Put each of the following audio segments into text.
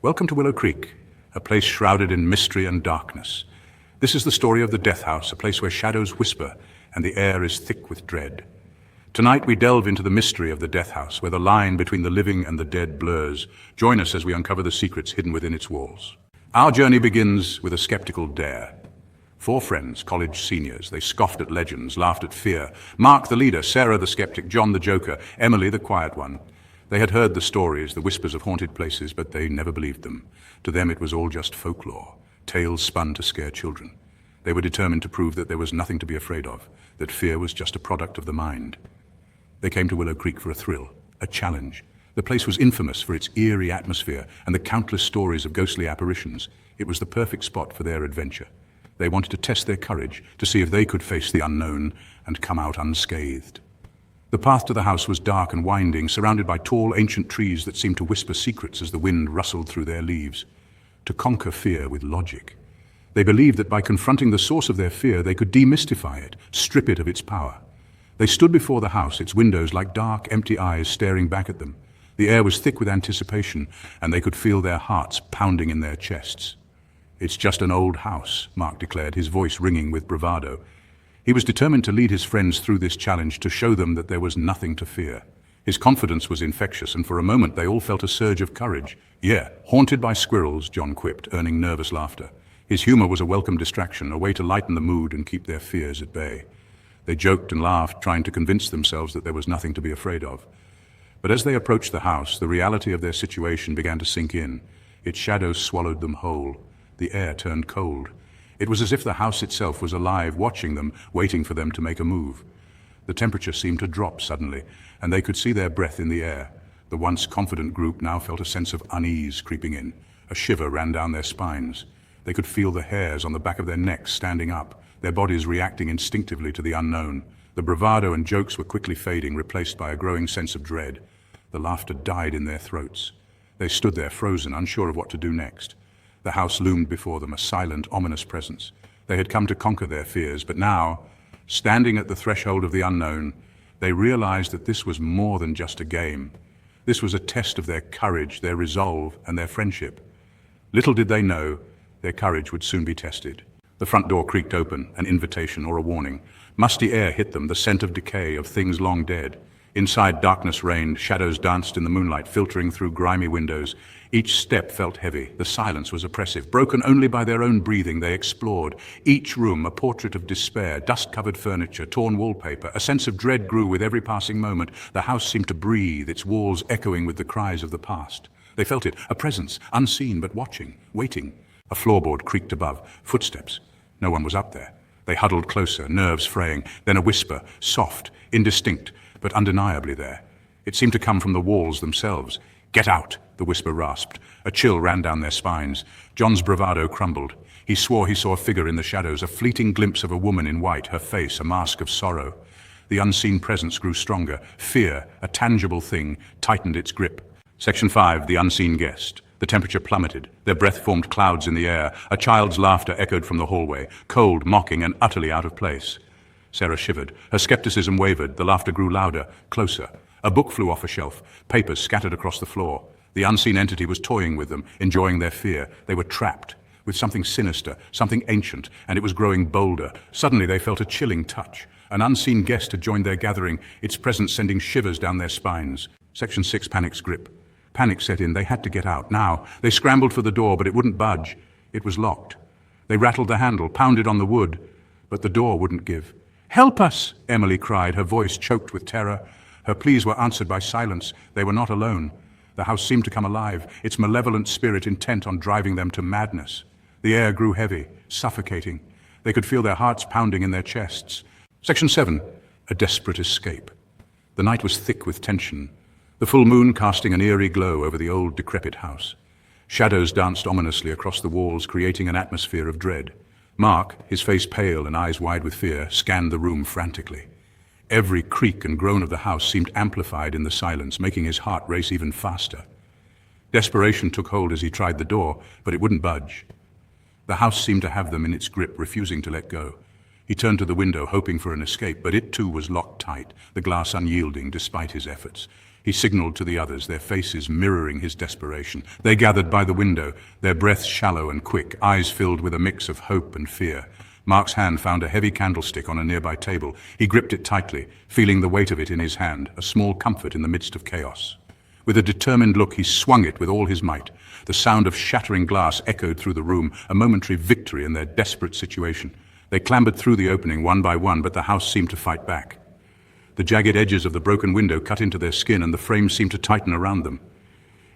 Welcome to Willow Creek, a place shrouded in mystery and darkness. This is the story of the Death House, a place where shadows whisper and the air is thick with dread. Tonight we delve into the mystery of the Death House, where the line between the living and the dead blurs. Join us as we uncover the secrets hidden within its walls. Our journey begins with a skeptical dare. 4 friends, college seniors. They scoffed at legends, laughed at fear. Mark the leader, Sarah the skeptic, John the joker, Emily the quiet one. They had heard the stories, the whispers of haunted places, but they never believed them. To them it was all just folklore, tales spun to scare children. They were determined to prove that there was nothing to be afraid of, that fear was just a product of the mind. They came to Willow Creek for a thrill, a challenge. The place was infamous for its eerie atmosphere and the countless stories of ghostly apparitions. It was the perfect spot for their adventure. They wanted to test their courage, to see if they could face the unknown and come out unscathed. The path to the house was dark and winding, surrounded by tall, ancient trees that seemed to whisper secrets as the wind rustled through their leaves. To conquer fear with logic. They believed that by confronting the source of their fear, they could demystify it, strip it of its power. They stood before the house, its windows like dark, empty eyes staring back at them. The air was thick with anticipation, and they could feel their hearts pounding in their chests. "It's just an old house," Mark declared, his voice ringing with bravado. He was determined to lead his friends through this challenge, to show them that there was nothing to fear. His confidence was infectious, and for a moment they all felt a surge of courage. "Yeah, haunted by squirrels," John quipped, earning nervous laughter. His humor was a welcome distraction, a way to lighten the mood and keep their fears at bay. They joked and laughed, trying to convince themselves that there was nothing to be afraid of. But as they approached the house, the reality of their situation began to sink in. Its shadows swallowed them whole. The air turned cold. It was as if the house itself was alive, watching them, waiting for them to make a move. The temperature seemed to drop suddenly, and they could see their breath in the air. The once confident group now felt a sense of unease creeping in. A shiver ran down their spines. They could feel the hairs on the back of their necks standing up, their bodies reacting instinctively to the unknown. The bravado and jokes were quickly fading, replaced by a growing sense of dread. The laughter died in their throats. They stood there frozen, unsure of what to do next. The house loomed before them, a silent, ominous presence. They had come to conquer their fears, but now, standing at the threshold of the unknown, they realized that this was more than just a game. This was a test of their courage, their resolve, and their friendship. Little did they know, their courage would soon be tested. The front door creaked open, an invitation or a warning. Musty air hit them, the scent of decay, of things long dead. Inside, darkness reigned, shadows danced in the moonlight, filtering through grimy windows. Each step felt heavy. The silence was oppressive. Broken only by their own breathing, they explored. Each room, a portrait of despair, dust-covered furniture, torn wallpaper. A sense of dread grew with every passing moment. The house seemed to breathe, its walls echoing with the cries of the past. They felt it, a presence, unseen but watching, waiting. A floorboard creaked above. Footsteps. No one was up there. They huddled closer, nerves fraying. Then a whisper, soft, indistinct, but undeniably there. It seemed to come from the walls themselves. "Get out," the whisper rasped. A chill ran down their spines. John's bravado crumbled. He swore he saw a figure in the shadows, a fleeting glimpse of a woman in white, her face a mask of sorrow. The unseen presence grew stronger. Fear, a tangible thing, tightened its grip. Section 5, the unseen guest. The temperature plummeted. Their breath formed clouds in the air. A child's laughter echoed from the hallway, cold, mocking, and utterly out of place. Sarah shivered. Her skepticism wavered. The laughter grew louder, closer. A book flew off a shelf. Papers scattered across the floor. The unseen entity was toying with them, enjoying their fear. They were trapped with something sinister, something ancient, and it was growing bolder. Suddenly they felt a chilling touch. An unseen guest had joined their gathering, its presence sending shivers down their spines. Section 6, panic's grip. Panic set in. They had to get out, now. They scrambled for the door, but it wouldn't budge. It was locked. They rattled the handle, pounded on the wood, but the door wouldn't give. "Help us!" Emily cried, her voice choked with terror. Her pleas were answered by silence. They were not alone. The house seemed to come alive, its malevolent spirit intent on driving them to madness. The air grew heavy, suffocating. They could feel their hearts pounding in their chests. Section 7, a desperate escape. The night was thick with tension, the full moon casting an eerie glow over the old, decrepit house. Shadows danced ominously across the walls, creating an atmosphere of dread. Mark, his face pale and eyes wide with fear, scanned the room frantically. Every creak and groan of the house seemed amplified in the silence, making his heart race even faster. Desperation took hold as he tried the door, but it wouldn't budge. The house seemed to have them in its grip, refusing to let go. He turned to the window, hoping for an escape, but it too was locked tight, the glass unyielding despite his efforts. He signaled to the others, their faces mirroring his desperation. They gathered by the window, their breaths shallow and quick, eyes filled with a mix of hope and fear. Mark's hand found a heavy candlestick on a nearby table. He gripped it tightly, feeling the weight of it in his hand, a small comfort in the midst of chaos. With a determined look, he swung it with all his might. The sound of shattering glass echoed through the room, a momentary victory in their desperate situation. They clambered through the opening one by one, but the house seemed to fight back. The jagged edges of the broken window cut into their skin, and the frame seemed to tighten around them.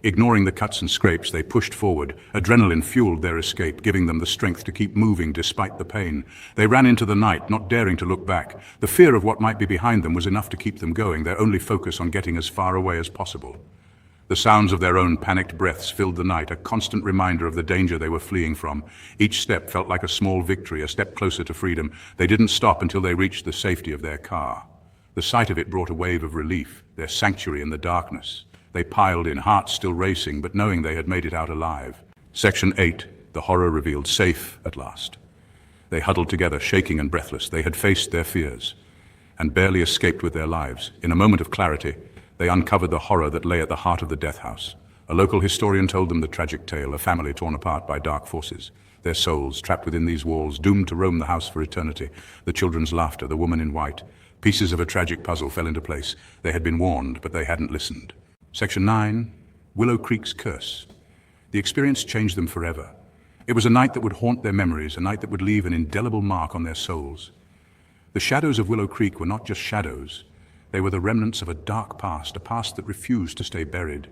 Ignoring the cuts and scrapes, they pushed forward. Adrenaline fueled their escape, giving them the strength to keep moving despite the pain. They ran into the night, not daring to look back. The fear of what might be behind them was enough to keep them going, their only focus on getting as far away as possible. The sounds of their own panicked breaths filled the night, a constant reminder of the danger they were fleeing from. Each step felt like a small victory, a step closer to freedom. They didn't stop until they reached the safety of their car. The sight of it brought a wave of relief, their sanctuary in the darkness. They piled in, hearts still racing, but knowing they had made it out alive. Section 8, the horror revealed, safe at last. They huddled together, shaking and breathless. They had faced their fears and barely escaped with their lives. In a moment of clarity, they uncovered the horror that lay at the heart of the death house. A local historian told them the tragic tale, a family torn apart by dark forces. Their souls, trapped within these walls, doomed to roam the house for eternity. The children's laughter, the woman in white. Pieces of a tragic puzzle fell into place. They had been warned, but they hadn't listened. Section 9, Willow Creek's curse. The experience changed them forever. It was a night that would haunt their memories, a night that would leave an indelible mark on their souls. The shadows of Willow Creek were not just shadows. They were the remnants of a dark past, a past that refused to stay buried.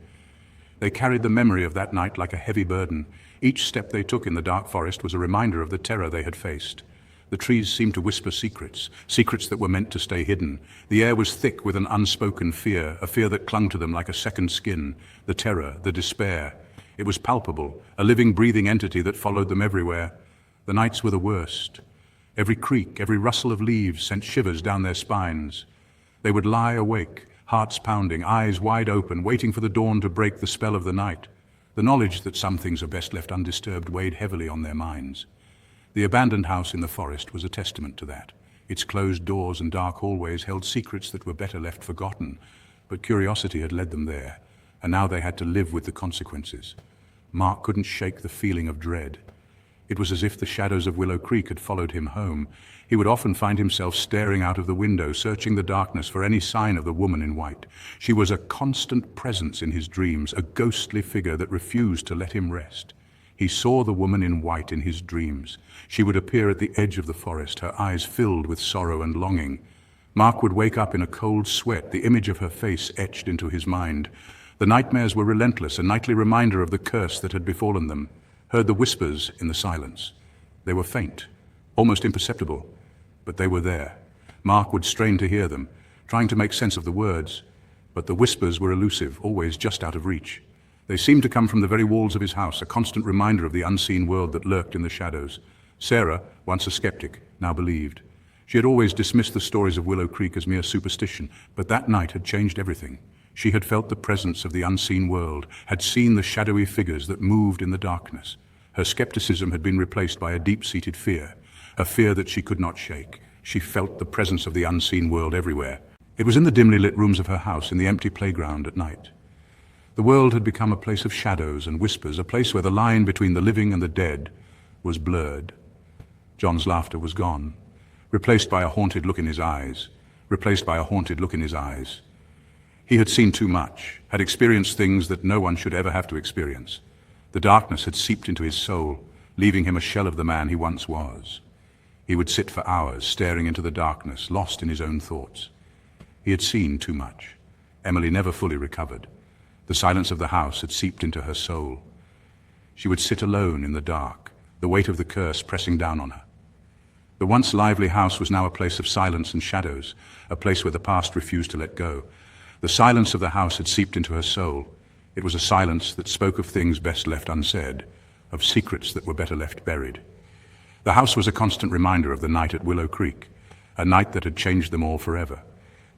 They carried the memory of that night like a heavy burden. Each step they took in the dark forest was a reminder of the terror they had faced. The trees seemed to whisper secrets, secrets that were meant to stay hidden. The air was thick with an unspoken fear, a fear that clung to them like a second skin. The terror, the despair. It was palpable, a living, breathing entity that followed them everywhere. The nights were the worst. Every creak, every rustle of leaves sent shivers down their spines. They would lie awake, hearts pounding, eyes wide open, waiting for the dawn to break the spell of the night. The knowledge that some things are best left undisturbed weighed heavily on their minds. The abandoned house in the forest was a testament to that. Its closed doors and dark hallways held secrets that were better left forgotten, but curiosity had led them there, and now they had to live with the consequences. Mark couldn't shake the feeling of dread. It was as if the shadows of Willow Creek had followed him home. He would often find himself staring out of the window, searching the darkness for any sign of the woman in white. She was a constant presence in his dreams, a ghostly figure that refused to let him rest. He saw the woman in white in his dreams. She would appear at the edge of the forest, her eyes filled with sorrow and longing. Mark would wake up in a cold sweat, the image of her face etched into his mind. The nightmares were relentless, a nightly reminder of the curse that had befallen them. Heard the whispers in the silence. They were faint, almost imperceptible, but they were there. Mark would strain to hear them, trying to make sense of the words, but the whispers were elusive, always just out of reach. They seemed to come from the very walls of his house, a constant reminder of the unseen world that lurked in the shadows. Sarah, once a skeptic, now believed. She had always dismissed the stories of Willow Creek as mere superstition, but that night had changed everything. She had felt the presence of the unseen world, had seen the shadowy figures that moved in the darkness. Her skepticism had been replaced by a deep-seated fear, a fear that she could not shake. She felt the presence of the unseen world everywhere. It was in the dimly lit rooms of her house, in the empty playground at night. The world had become a place of shadows and whispers, a place where the line between the living and the dead was blurred. John's laughter was gone, replaced by a haunted look in his eyes, replaced by a haunted look in his eyes. He had seen too much, had experienced things that no one should ever have to experience. The darkness had seeped into his soul, leaving him a shell of the man he once was. He would sit for hours, staring into the darkness, lost in his own thoughts. He had seen too much. Emily never fully recovered. The silence of the house had seeped into her soul. She would sit alone in the dark, the weight of the curse pressing down on her. The once lively house was now a place of silence and shadows, a place where the past refused to let go. The silence of the house had seeped into her soul. It was a silence that spoke of things best left unsaid, of secrets that were better left buried. The house was a constant reminder of the night at Willow Creek, a night that had changed them all forever.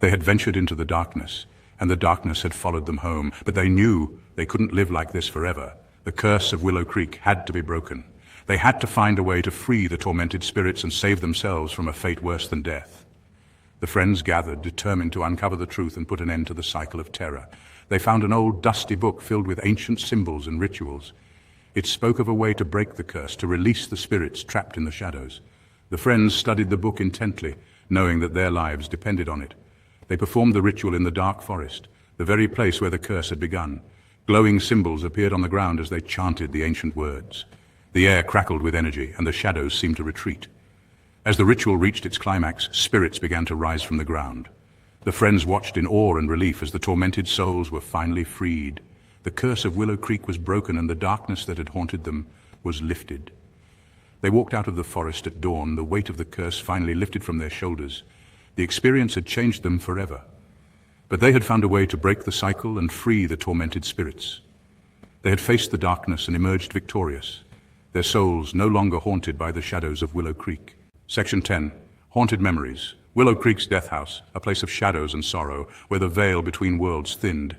They had ventured into the darkness, and the darkness had followed them home, but they knew they couldn't live like this forever. The curse of Willow Creek had to be broken. They had to find a way to free the tormented spirits and save themselves from a fate worse than death. The friends gathered, determined to uncover the truth and put an end to the cycle of terror. They found an old, dusty book filled with ancient symbols and rituals. It spoke of a way to break the curse, to release the spirits trapped in the shadows. The friends studied the book intently, knowing that their lives depended on it. They performed the ritual in the dark forest, the very place where the curse had begun. Glowing symbols appeared on the ground as they chanted the ancient words. The air crackled with energy, and the shadows seemed to retreat. As the ritual reached its climax, spirits began to rise from the ground. The friends watched in awe and relief as the tormented souls were finally freed. The curse of Willow Creek was broken, and the darkness that had haunted them was lifted. They walked out of the forest at dawn, the weight of the curse finally lifted from their shoulders. The experience had changed them forever. But they had found a way to break the cycle and free the tormented spirits. They had faced the darkness and emerged victorious, their souls no longer haunted by the shadows of Willow Creek. Section 10. Haunted Memories. Willow Creek's death house, a place of shadows and sorrow, where the veil between worlds thinned,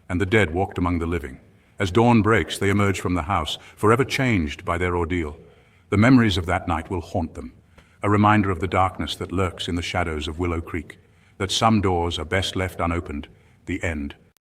and the dead walked among the living. As dawn breaks, they emerge from the house, forever changed by their ordeal. The memories of that night will haunt them, a reminder of the darkness that lurks in the shadows of Willow Creek, that some doors are best left unopened, the end